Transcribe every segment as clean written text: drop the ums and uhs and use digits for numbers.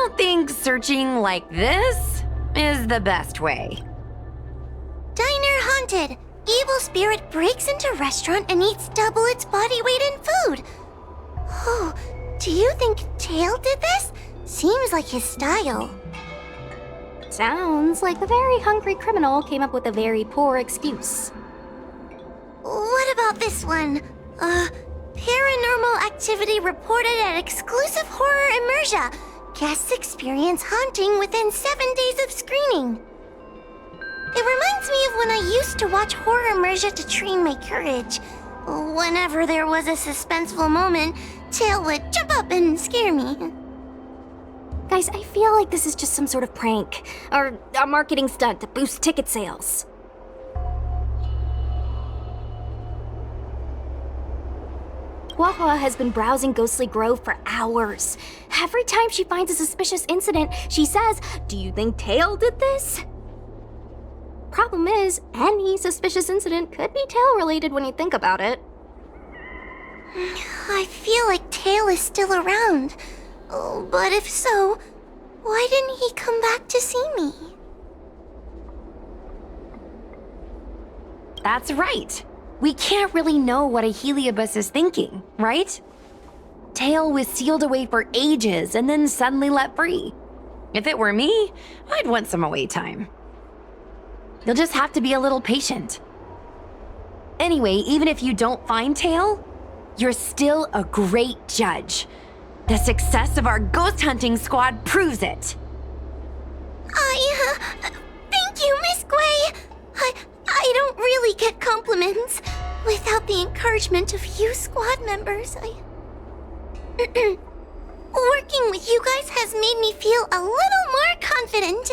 don't think searching like this is the best way. Diner haunted. Evil spirit breaks into restaurant and eats double its body weight in food. Oh, do you think Tail did this? Seems like his style. Sounds like a very hungry criminal came up with a very poor excuse. What about this one? Paranormal activity reported at exclusive horror immersia. Guests experience haunting within 7 days of screening. It reminds me of when I used to watch horror immersia to train my courage. Whenever there was a suspenseful moment, Tail would jump up and scare me. Guys, I feel like this is just some sort of prank, or a marketing stunt to boost ticket sales. Huahua has been browsing Ghostly Grove for hours. Every time she finds a suspicious incident, she says, "Do you think Tail did this?" Problem is, any suspicious incident could be Tail-related when you think about it. I feel like Tail is still around. Oh, but if so, why didn't he come back to see me? That's right. We can't really know what a Heliobus is thinking, right? Tail was sealed away for ages and then suddenly let free. If it were me, I'd want some away time. You'll just have to be a little patient. Anyway, even if you don't find Tail, you're still a great judge. The success of our ghost hunting squad proves it. Thank you, Miss Gwei. I don't really get compliments. Without the encouragement of you squad members, working with you guys has made me feel a little more confident.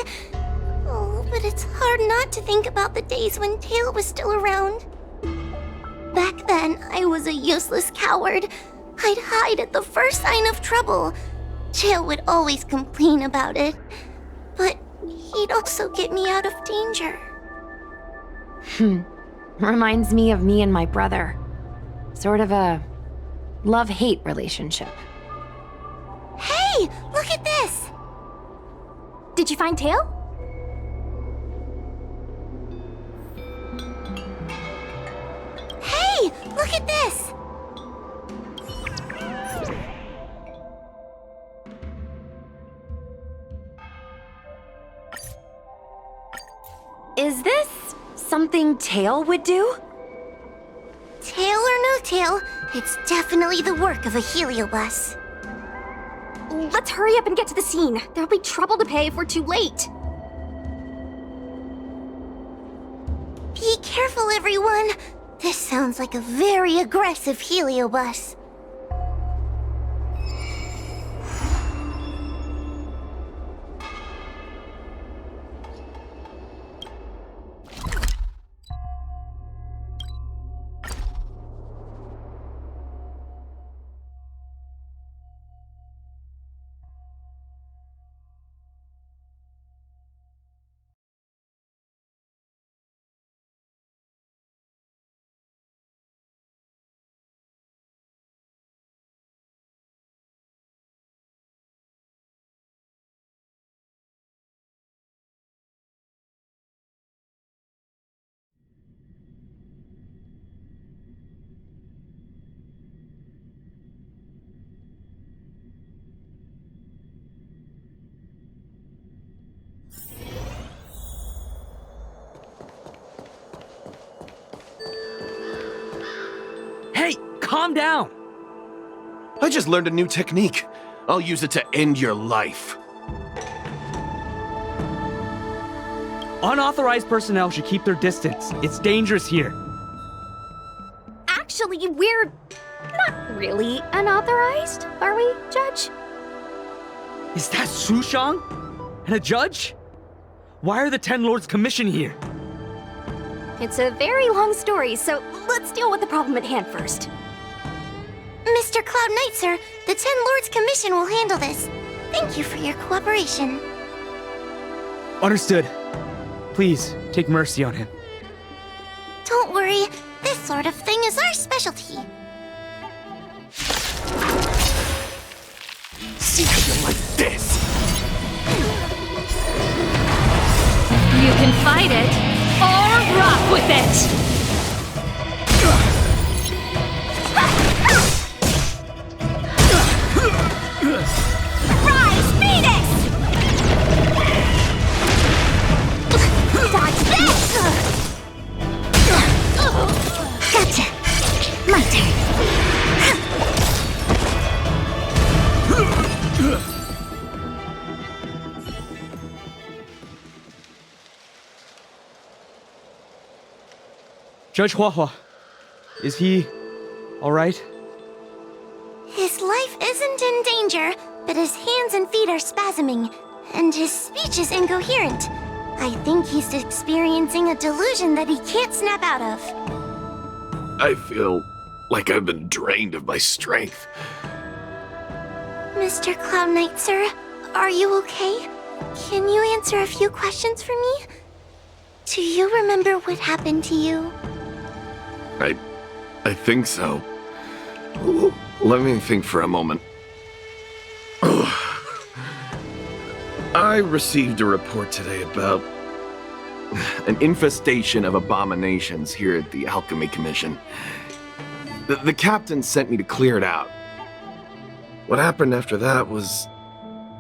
Oh, but it's hard not to think about the days when Tail was still around. Back then, I was a useless coward. I'd hide at the first sign of trouble. Tail would always complain about it, but he'd also get me out of danger. Reminds me of me and my brother. Sort of a love-hate relationship. Hey, look at this! Did you find Tail? Hey, look at this! Is this something Tail would do? Tail or no tail, it's definitely the work of a Heliobus. Let's hurry up and get to the scene. There'll be trouble to pay if we're too late. Be careful, everyone. This sounds like a very aggressive Heliobus. Hey, calm down! I just learned a new technique. I'll use it to end your life. Unauthorized personnel should keep their distance. It's dangerous here. Actually, we're not really unauthorized, are we, Judge? Is that Sushang? And a judge? Why are the Ten Lords Commission here? It's a very long story, so let's deal with the problem at hand first. Mr. Cloud Knight, sir, the Ten Lords Commission will handle this. Thank you for your cooperation. Understood. Please, take mercy on him. Don't worry, this sort of thing is our specialty. See how you like this? Rise, Phoenix! Dodge this! Gotcha. My turn. Judge Huahua, is he alright? His life isn't in danger, but his hands and feet are spasming, and his speech is incoherent. I think he's experiencing a delusion that he can't snap out of. I feel like I've been drained of my strength. Mr. Cloud Knight, sir, are you okay? Can you answer a few questions for me? Do you remember what happened to you? I think so. Let me think for a moment. I received a report today about an infestation of abominations here at the Alchemy Commission. The captain sent me to clear it out. What happened after that was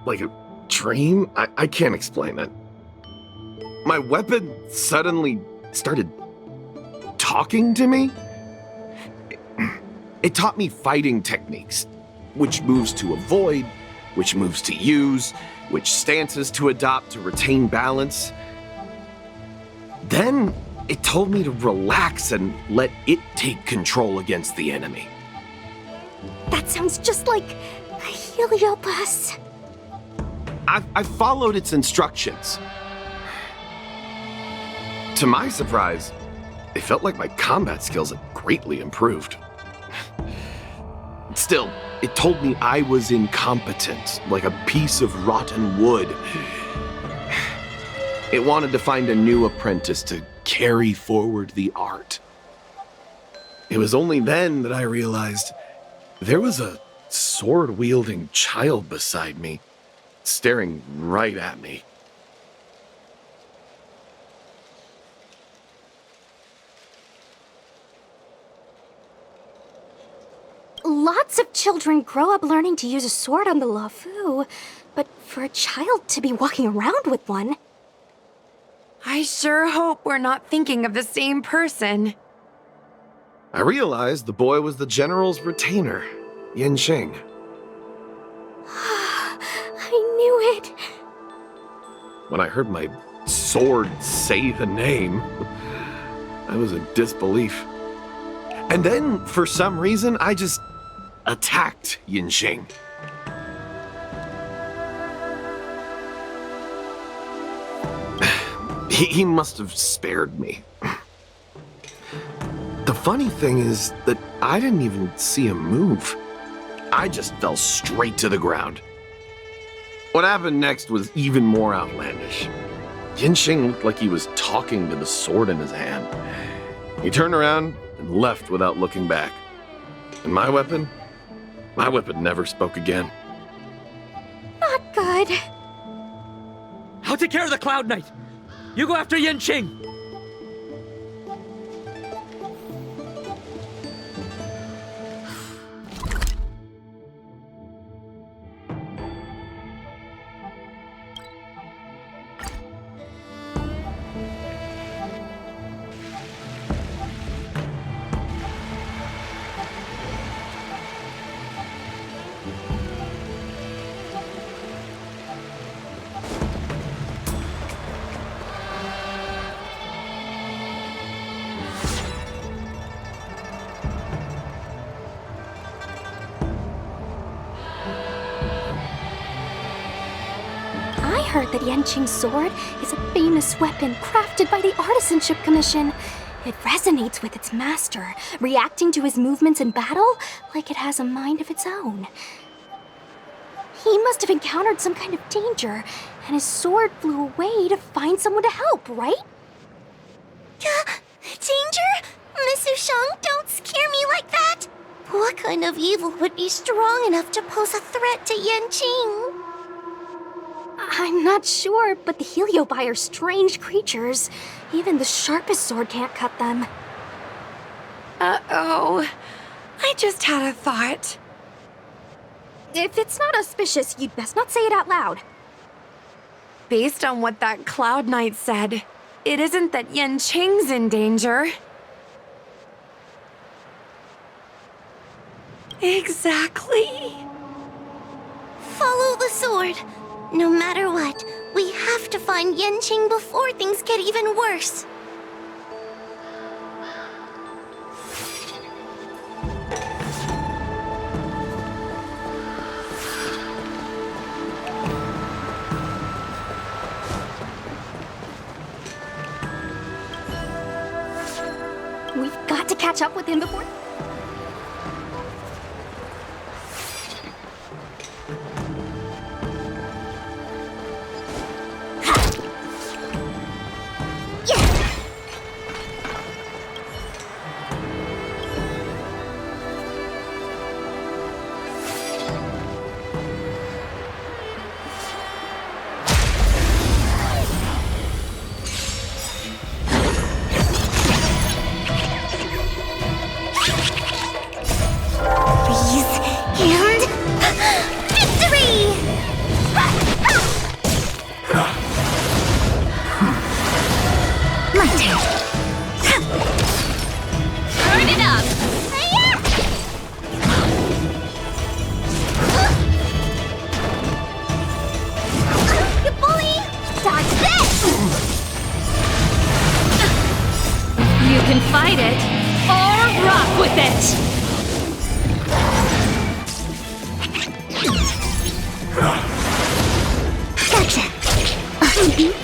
like a dream? I can't explain it. My weapon suddenly started talking to me. It taught me fighting techniques, which moves to avoid, which moves to use, which stances to adopt to retain balance. Then it told me to relax and let it take control against the enemy. That sounds just like a Heliobus. I followed its instructions. To my surprise, it felt like my combat skills had greatly improved. Still, it told me I was incompetent, like a piece of rotten wood. It wanted to find a new apprentice to carry forward the art. It was only then that I realized there was a sword-wielding child beside me, staring right at me. Lots of children grow up learning to use a sword on the Lafu, but for a child to be walking around with one... I sure hope we're not thinking of the same person. I realized the boy was the general's retainer, Yin Shing. I knew it. When I heard my sword say the name, I was in disbelief. And then, for some reason, I just attacked Yin Shing. He must have spared me. The funny thing is that I didn't even see him move. I just fell straight to the ground. What happened next was even more outlandish. Yin Shing looked like he was talking to the sword in his hand. He turned around and left without looking back. And my weapon never spoke again. Not good. I'll take care of the Cloud Knight. You go after Yen Qing. I heard that Yanqing's sword is a famous weapon crafted by the Artisanship Commission. It resonates with its master, reacting to his movements in battle like it has a mind of its own. He must have encountered some kind of danger, and his sword flew away to find someone to help, right? Danger? Miss Ushang, don't scare me like that! What kind of evil would be strong enough to pose a threat to Yanqing? I'm not sure, but the Heliobi are strange creatures. Even the sharpest sword can't cut them. Uh-oh. I just had a thought. If it's not auspicious, you'd best not say it out loud. Based on what that Cloud Knight said, it isn't that Yanqing's in danger. Exactly. Follow the sword. No matter what, we have to find Yanqing before things get even worse. We've got to catch up with him before... Fight it, or rock with it! Gotcha! Rise, Venus!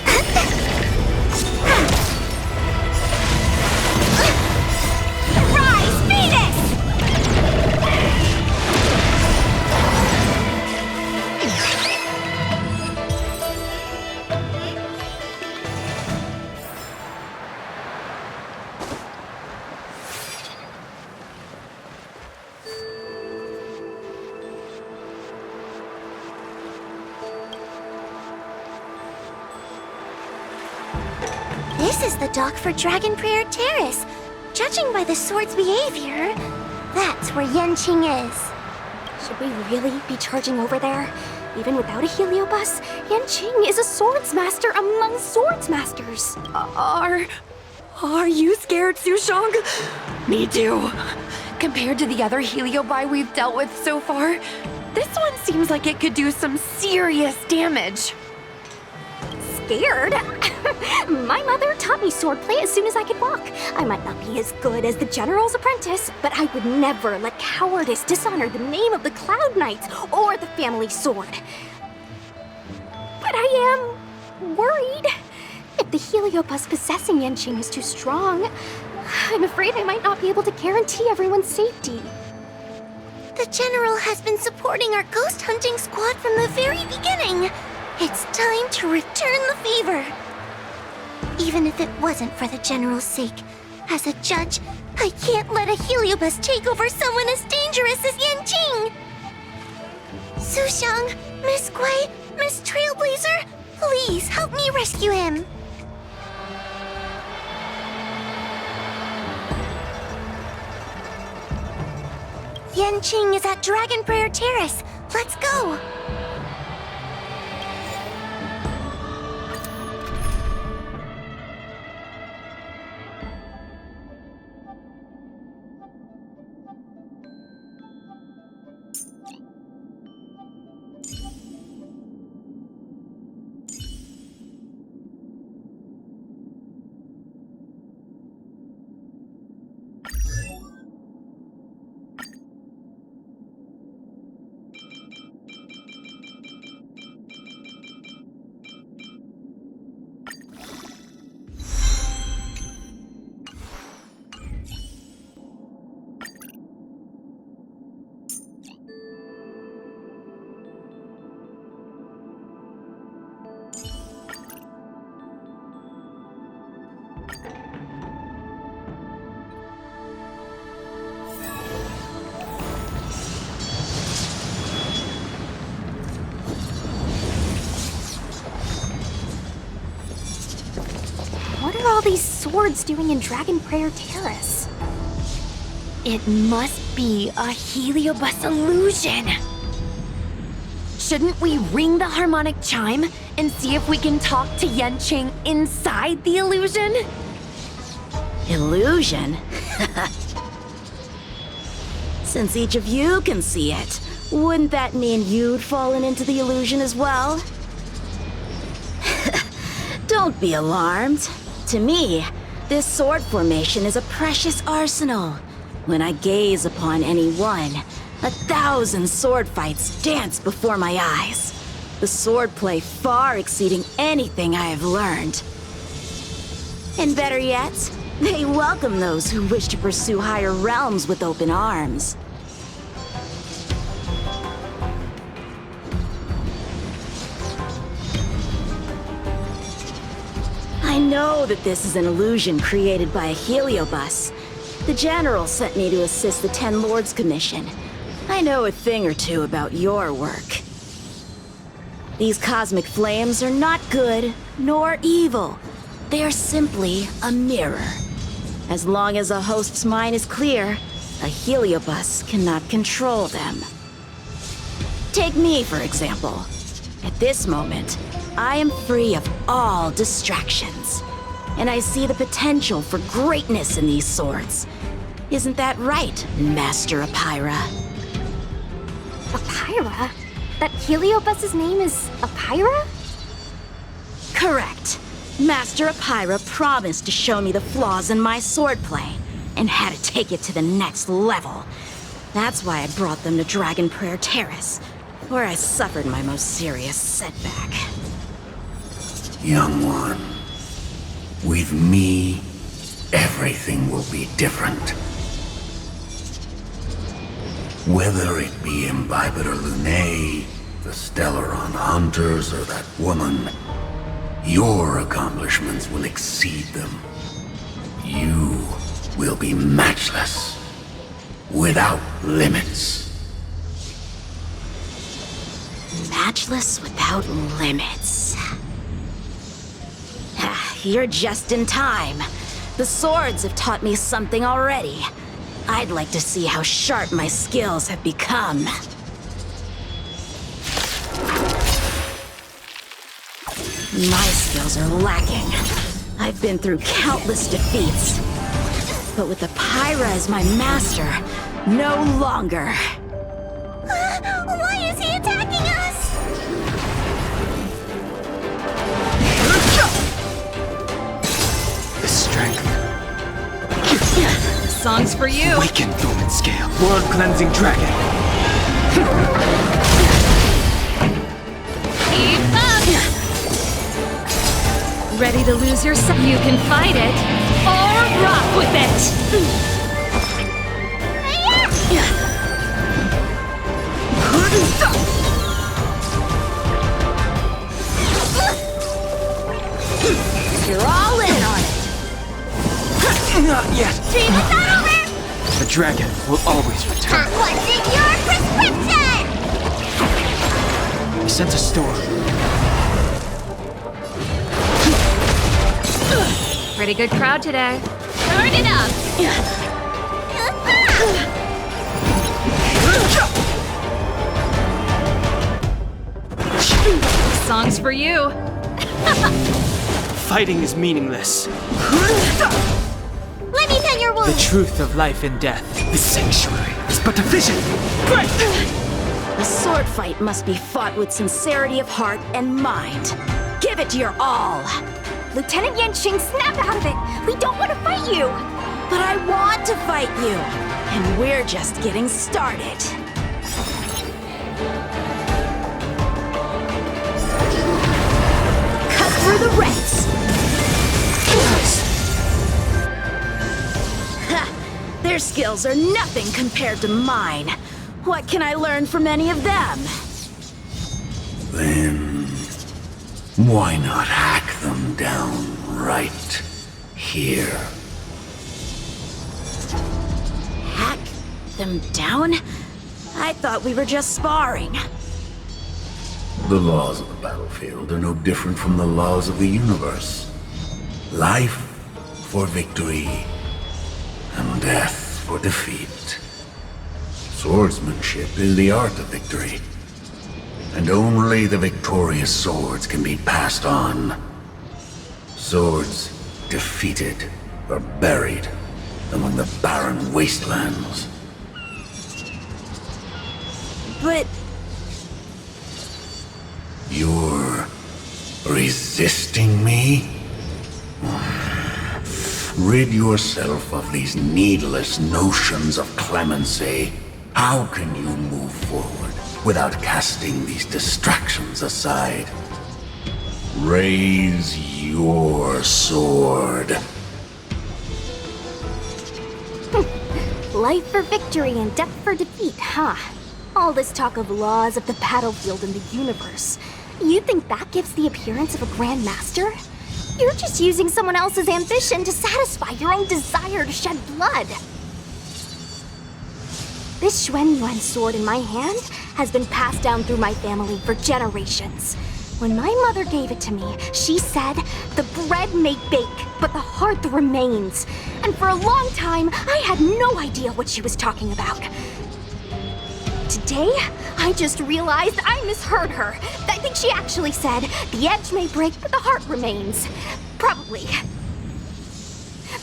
This is the dock for Dragon Prayer Terrace. Judging by the sword's behavior, that's where Yanqing is. Should we really be charging over there? Even without a heliobus, Yanqing is a swordsmaster among swordsmasters. Are you scared, Sushong? Me too. Compared to the other heliobi we've dealt with so far, this one seems like it could do some serious damage. Scared? My mother taught me swordplay as soon as I could walk. I might not be as good as the General's apprentice, but I would never let cowardice dishonor the name of the Cloud Knights or the family sword. But I am worried. If the heliobus possessing Yanqing is too strong, I'm afraid I might not be able to guarantee everyone's safety. The General has been supporting our ghost hunting squad from the very beginning. It's time to return the favor. Even if it wasn't for the General's sake, as a judge, I can't let a heliobus take over someone as dangerous as Yanqing. Sushang, Miss Gui, Miss Trailblazer, please help me rescue him. Yanqing is at Dragon Prayer Terrace. Let's go. What are all these swords doing in Dragon Prayer Terrace? It must be a heliobus illusion. Shouldn't we ring the harmonic chime and see if we can talk to Yanqing inside the illusion? Illusion? Since each of you can see it, wouldn't that mean you'd fallen into the illusion as well? Don't be alarmed. To me, this sword formation is a precious arsenal. When I gaze upon any one, 1,000 sword fights dance before my eyes. The swordplay far exceeding anything I have learned. And better yet, they welcome those who wish to pursue higher realms with open arms. I know that this is an illusion created by a heliobus. The General sent me to assist the Ten Lords Commission. I know a thing or two about your work. These cosmic flames are not good nor evil. They are simply a mirror. As long as a host's mind is clear, a heliobus cannot control them. Take me, for example. At this moment, I am free of all distractions, and I see the potential for greatness in these swords. Isn't that right, Master Apira? Apira? That heliobus's name is Apira? Correct. Master Apira promised to show me the flaws in my swordplay, and had to take it to the next level. That's why I brought them to Dragon Prayer Terrace, where I suffered my most serious setback. Young one, with me, everything will be different. Whether it be Imbibiter Lunae, the Stellaron Hunters, or that woman, your accomplishments will exceed them. You will be matchless, without limits. Matchless without limits. You're just in time. The swords have taught me something already. I'd like to see how sharp my skills have become. My skills are lacking. I've been through countless defeats. But with Apira as my master, no longer. Why is he attacking us? The strength. Song's for you. Awaken, Thoman Scale. World-cleansing dragon. Keep up. Ready to lose yourself? You can fight it or rock with it. You're all in on it. Not yet. Dream is not over! The dragon will always return. What's in your prescription? I sense a storm. Pretty good crowd today. Turn it up. Song's for you. Fighting is meaningless. Let me mend your The wounds. truth of life and death. The sanctuary is but a vision. Break! The sword fight must be fought with sincerity of heart and mind. Give it your all. Lieutenant Yanqing, snap out of it! We don't want to fight you! But I want to fight you, and we're just getting started. Cut through the ranks. Ha! Their skills are nothing compared to mine. What can I learn from any of them? Then, why not hack them down right here? Hack them down? I thought we were just sparring. The laws of the battlefield are no different from the laws of the universe. Life for victory, and death for defeat. Swordsmanship is the art of victory, and only the victorious swords can be passed on. Swords defeated are buried among the barren wastelands. But You're resisting me? Rid yourself of these needless notions of clemency. How can you move forward without casting these distractions aside? Raise your sword. Life for victory and death for defeat, huh? All this talk of laws of the battlefield and the universe. You think that gives the appearance of a Grand Master? You're just using someone else's ambition to satisfy your own desire to shed blood. This Xuanyuan sword in my hand has been passed down through my family for generations. When my mother gave it to me, she said, "The bread may bake, but the heart remains." And for a long time, I had no idea what she was talking about. Today, I just realized I misheard her. I think she actually said, "The edge may break, but the heart remains." Probably.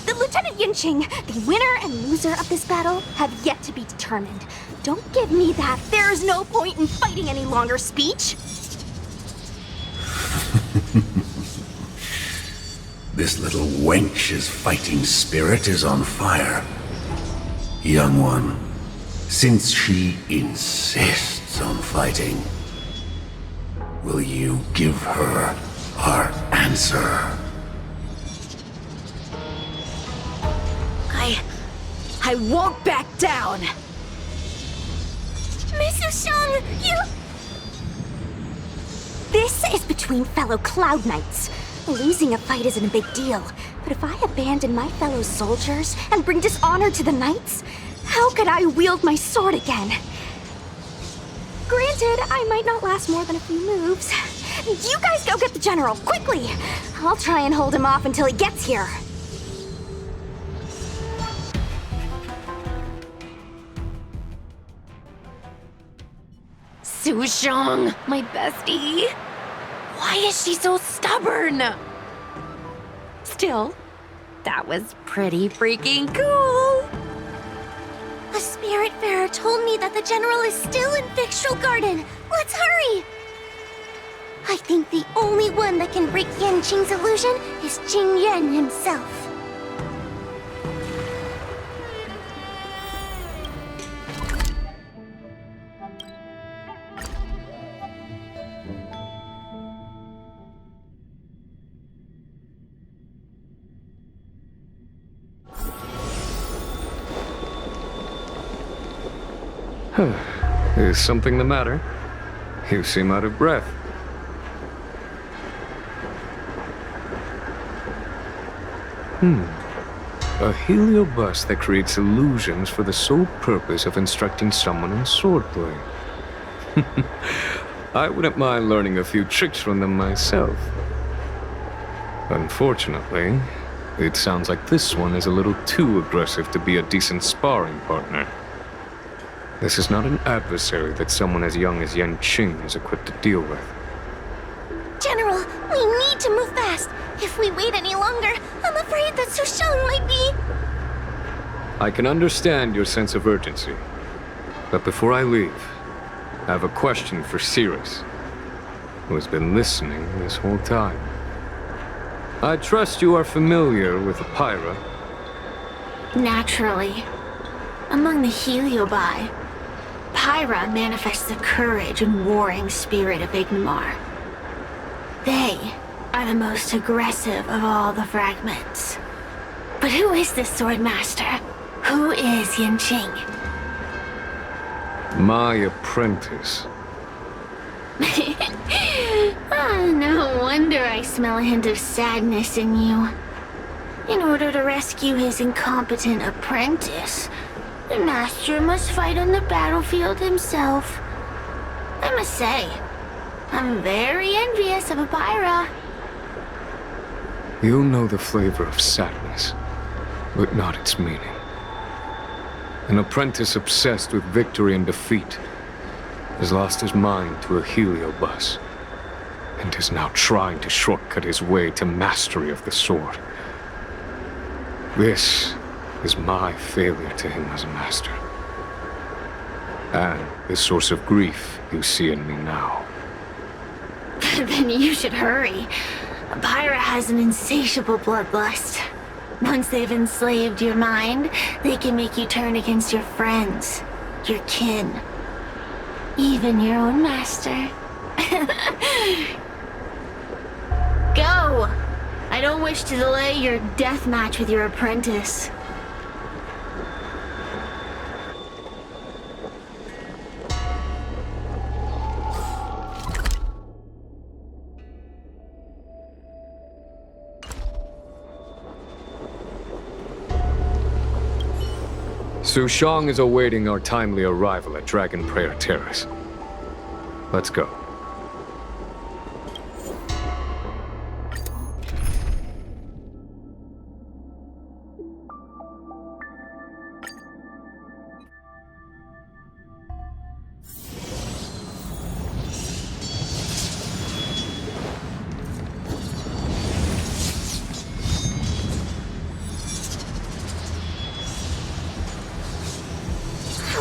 The Lieutenant Yinqing, the winner and loser of this battle, have yet to be determined. Don't give me that "there's no point in fighting any longer" speech. This little wench's fighting spirit is on fire. Young one, since she insists on fighting, will you give her our answer? I won't back down! Miss Sushang, you... This is between fellow Cloud Knights. Losing a fight isn't a big deal, but if I abandon my fellow soldiers and bring dishonor to the Knights, how could I wield my sword again? Granted, I might not last more than a few moves. You guys go get the General, quickly! I'll try and hold him off until he gets here. Sushang, my bestie. Why is she so stubborn? Still, that was pretty freaking cool. A Spiritfarer told me that the General is still in Victral Garden. Let's hurry! I think the only one that can break Yanqing's illusion is Jing Yuan himself. Is something the matter? You seem out of breath. A heliobus that creates illusions for the sole purpose of instructing someone in swordplay. I wouldn't mind learning a few tricks from them myself. Unfortunately, it sounds like this one is a little too aggressive to be a decent sparring partner. This is not an adversary that someone as young as Yanqing is equipped to deal with. General, we need to move fast. If we wait any longer, I'm afraid that Sushang might be... I can understand your sense of urgency. But before I leave, I have a question for Cirrus, who has been listening this whole time. I trust you are familiar with the Pyra. Naturally. Among the Heliobi, Pyra manifests the courage and warring spirit of Ignomar. They are the most aggressive of all the fragments. But who is this swordmaster? Who is Yanqing? My apprentice. No wonder I smell a hint of sadness in you. In order to rescue his incompetent apprentice, the master must fight on the battlefield himself. I must say, I'm very envious of a Pyra. You know the flavor of sadness, but not its meaning. An apprentice obsessed with victory and defeat has lost his mind to a heliobus and is now trying to shortcut his way to mastery of the sword. This is my failure to him as a master. And the source of grief you see in me now. Then you should hurry. Pyra has an insatiable bloodlust. Once they've enslaved your mind, they can make you turn against your friends, your kin, even your own master. Go! I don't wish to delay your death match with your apprentice. Su Shang is awaiting our timely arrival at Dragon Prayer Terrace. Let's go.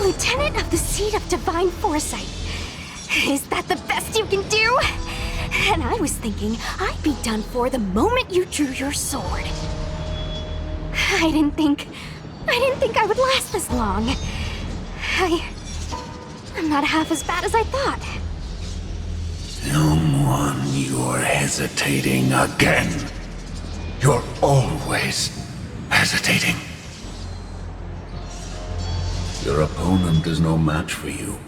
Lieutenant of the Seat of Divine Foresight. Is that the best you can do? And I was thinking I'd be done for the moment you drew your sword. I didn't think I would last this long. I'm not half as bad as I thought. Young one, you're hesitating again. You're always hesitating. Your opponent is no match for you.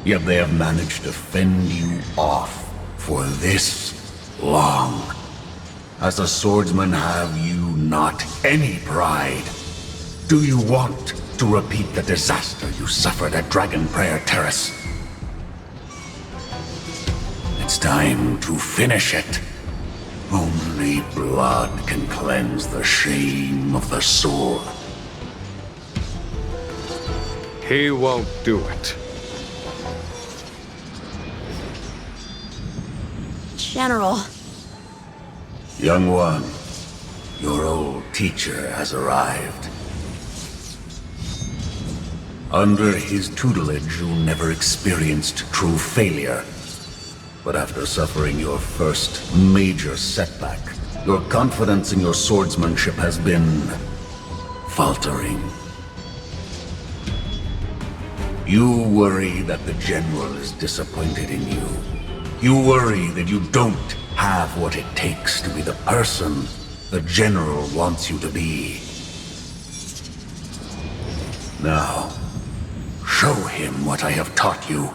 Yet they have managed to fend you off for this long. As a swordsman, have you not any pride? Do you want to repeat the disaster you suffered at Dragon Prayer Terrace? It's time to finish it. Only blood can cleanse the shame of the sword. He won't do it. General. Young one, your old teacher has arrived. Under his tutelage, you never experienced true failure. But after suffering your first major setback, your confidence in your swordsmanship has been faltering. You worry that the General is disappointed in you. You worry that you don't have what it takes to be the person the General wants you to be. Now, show him what I have taught you.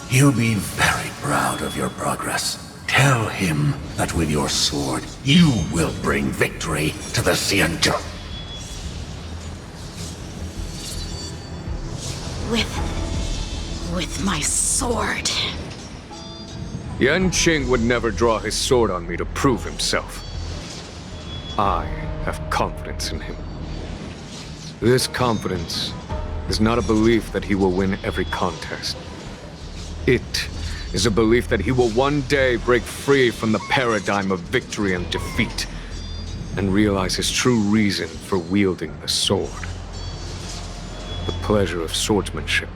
He'll be very proud of your progress. Tell him that with your sword, you will bring victory to the Xianzhou. With my sword. Yanqing would never draw his sword on me to prove himself. I have confidence in him. This confidence is not a belief that he will win every contest. It is a belief that he will one day break free from the paradigm of victory and defeat and realize his true reason for wielding the sword. The pleasure of swordsmanship,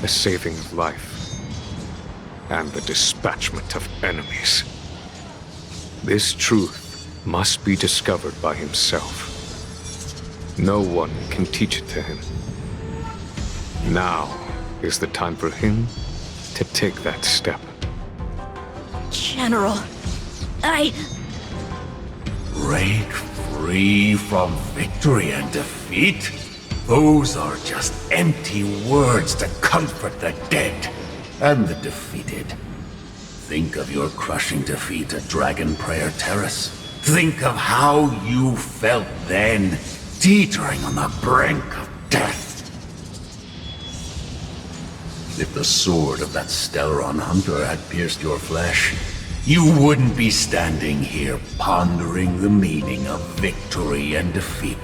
the saving of life, and the dispatchment of enemies. This truth must be discovered by himself. No one can teach it to him. Now is the time for him to take that step. General, Break free from victory and defeat? Those are just empty words to comfort the dead and the defeated. Think of your crushing defeat at Dragon Prayer Terrace. Think of how you felt then, teetering on the brink of death. If the sword of that Stellaron hunter had pierced your flesh, you wouldn't be standing here pondering the meaning of victory and defeat.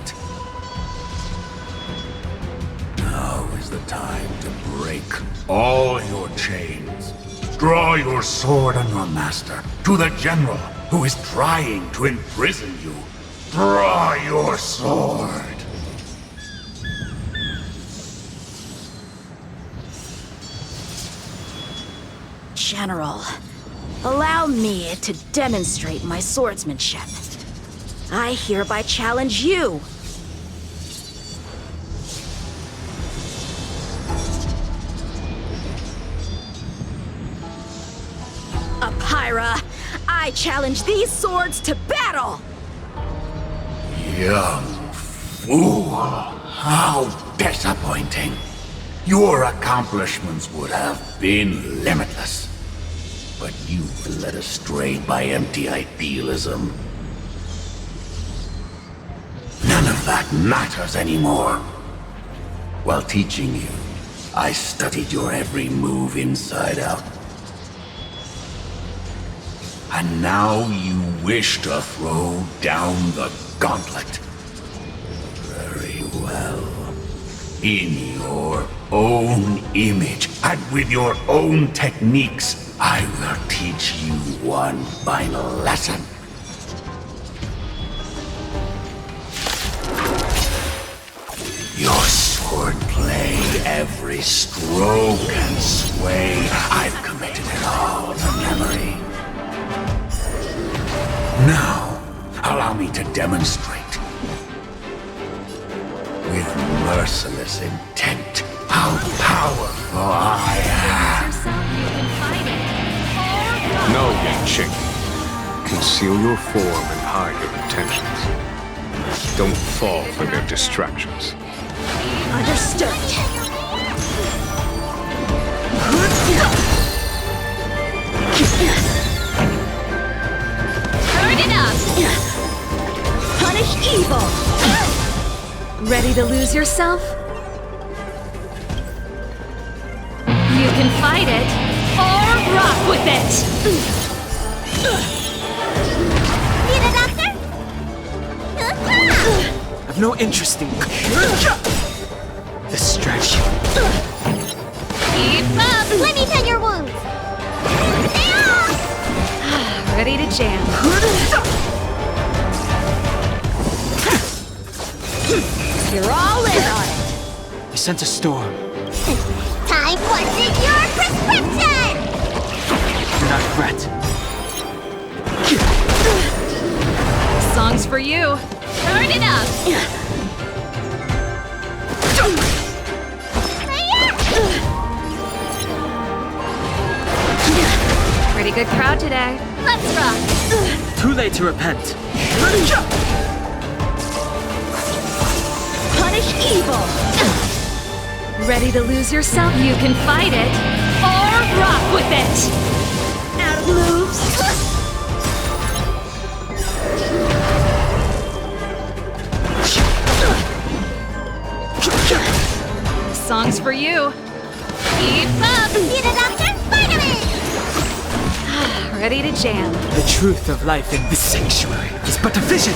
time to break all your chains. Draw your sword on your master to the general who is trying to imprison you. Draw your sword. General, allow me to demonstrate my swordsmanship. I hereby challenge you. Apyra, I challenge these swords to battle! Young fool. How disappointing. Your accomplishments would have been limitless. But you've been led astray by empty idealism. None of that matters anymore. While teaching you, I studied your every move inside out. And now you wish to throw down the gauntlet. Very well. In your own image, and with your own techniques, I will teach you one final lesson. Your swordplay, every stroke and sway, I've committed it all to memory. Now, allow me to demonstrate. With merciless intent, how powerful I am. No, Yanqing. Conceal your form and hide your intentions. Don't fall for their distractions. Understood. Turn it up! Punish evil! Ready to lose yourself? You can fight it, or rock with it! Need a doctor? I've no interest in distraction. Keep up! Let me tend your wounds. Ready to jam. You're all in on it. I sense a storm. Time for your prescription! Do not fret. Song's for you. Turn it up! Pretty good crowd today. Let's rock! Too late to repent. Punish evil! Ready to lose yourself? You can fight it, or rock with it! Out of moves! Song's for you. Keep up! Need a doctor? Vitamin! Ready to jam. The truth of life in this sanctuary is but a vision.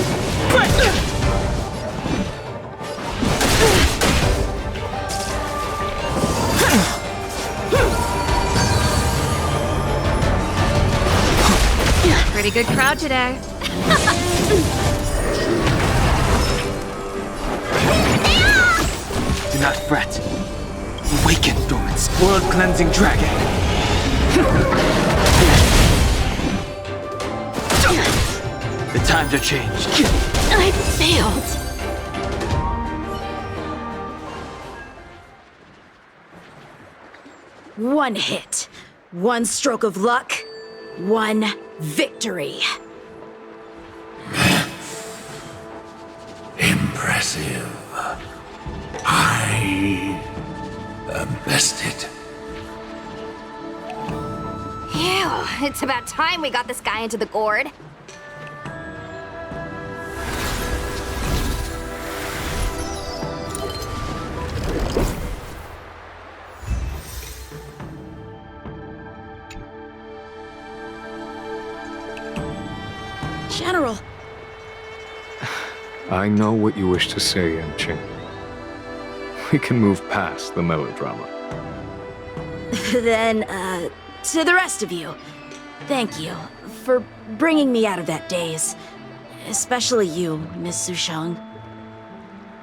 Pretty good crowd today. Do not fret. Awaken, dormant, world-cleansing dragon. The times are changed. I failed. One hit, one stroke of luck, one victory. Impressive. I am bested. Ew, it's about time we got this guy into the gourd. General. I know what you wish to say, Yanqing. we can move past the melodrama. Then, to the rest of you, thank you for bringing me out of that daze. Especially you, Miss Sushang.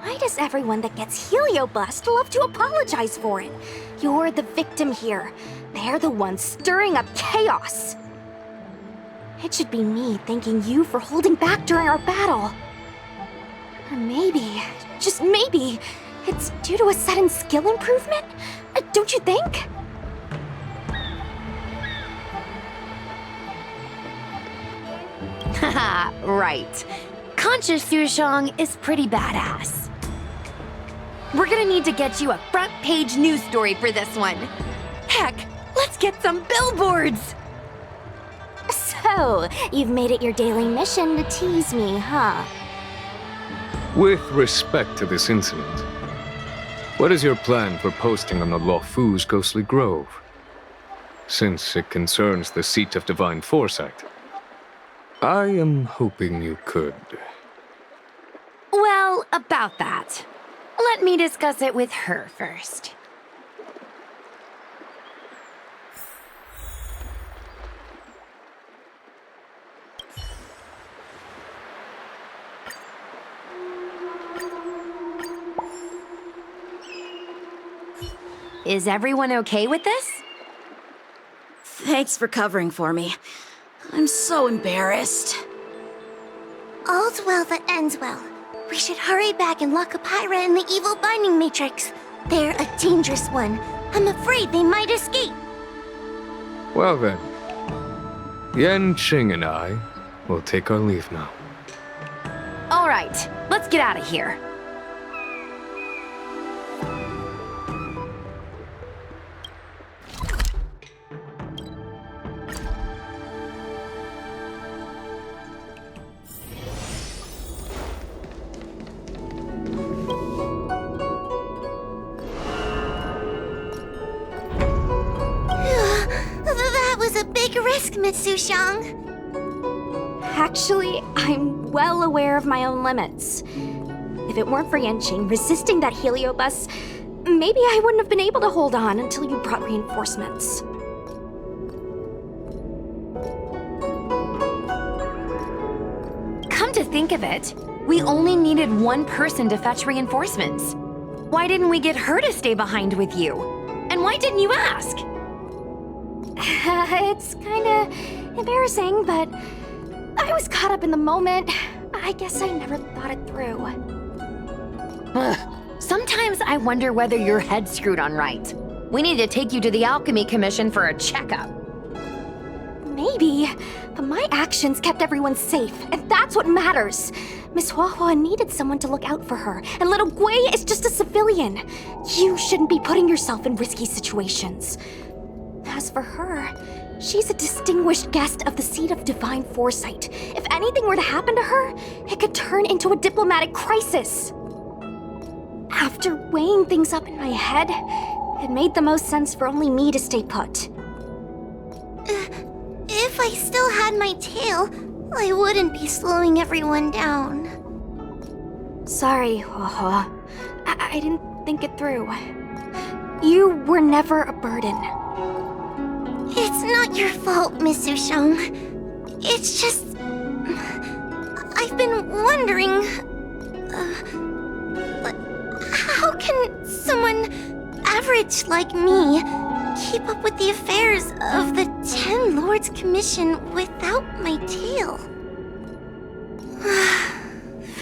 Why does everyone that gets heliobust love to apologize for it? You're the victim here. They're the ones stirring up chaos. It should be me thanking you for holding back during our battle. Or maybe, just maybe, it's due to a sudden skill improvement? Don't you think? Haha, right. Conscious Sushang is pretty badass. We're gonna need to get you a front page news story for this one. Heck, let's get some billboards! So, you've made it your daily mission to tease me, huh? With respect to this incident, what is your plan for posting on the Luofu's Ghostly Grove? Since it concerns the seat of divine foresight, I am hoping you could. Well, about that. Let me discuss it with her first. Is everyone okay with this? Thanks for covering for me. I'm so embarrassed. All's well that ends well. We should hurry back and lock up Hyra in the evil binding matrix. They're a dangerous one. I'm afraid they might escape. Well then, Yan Qing and I will take our leave now. All right, let's get out of here. That was a big risk, Miss Sushang. Actually, I'm well aware of my own limits. If it weren't for Yanqing resisting that heliobus, maybe I wouldn't have been able to hold on until you brought reinforcements. Come to think of it, we only needed one person to fetch reinforcements. Why didn't we get her to stay behind with you? And why didn't you ask? It's kinda embarrassing, but I was caught up in the moment. I guess I never thought it through. Ugh. Sometimes I wonder whether your head's screwed on right. We need to take you to the Alchemy Commission for a checkup. Maybe, but my actions kept everyone safe, and that's what matters. Miss Huahua needed someone to look out for her, and little Gui is just a civilian. You shouldn't be putting yourself in risky situations. As for her, she's a distinguished guest of the seat of divine foresight. If anything were to happen to her, it could turn into a diplomatic crisis. After weighing things up in my head, it made the most sense for only me to stay put. If I still had my tail, I wouldn't be slowing everyone down. Sorry, Huahua. I didn't think it through. You were never a burden. It's not your fault, Miss Sushang. It's just... I've been wondering... how can someone average like me keep up with the affairs of the Ten Lords Commission without my tail?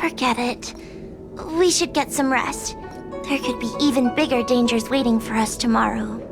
Forget it. We should get some rest. There could be even bigger dangers waiting for us tomorrow.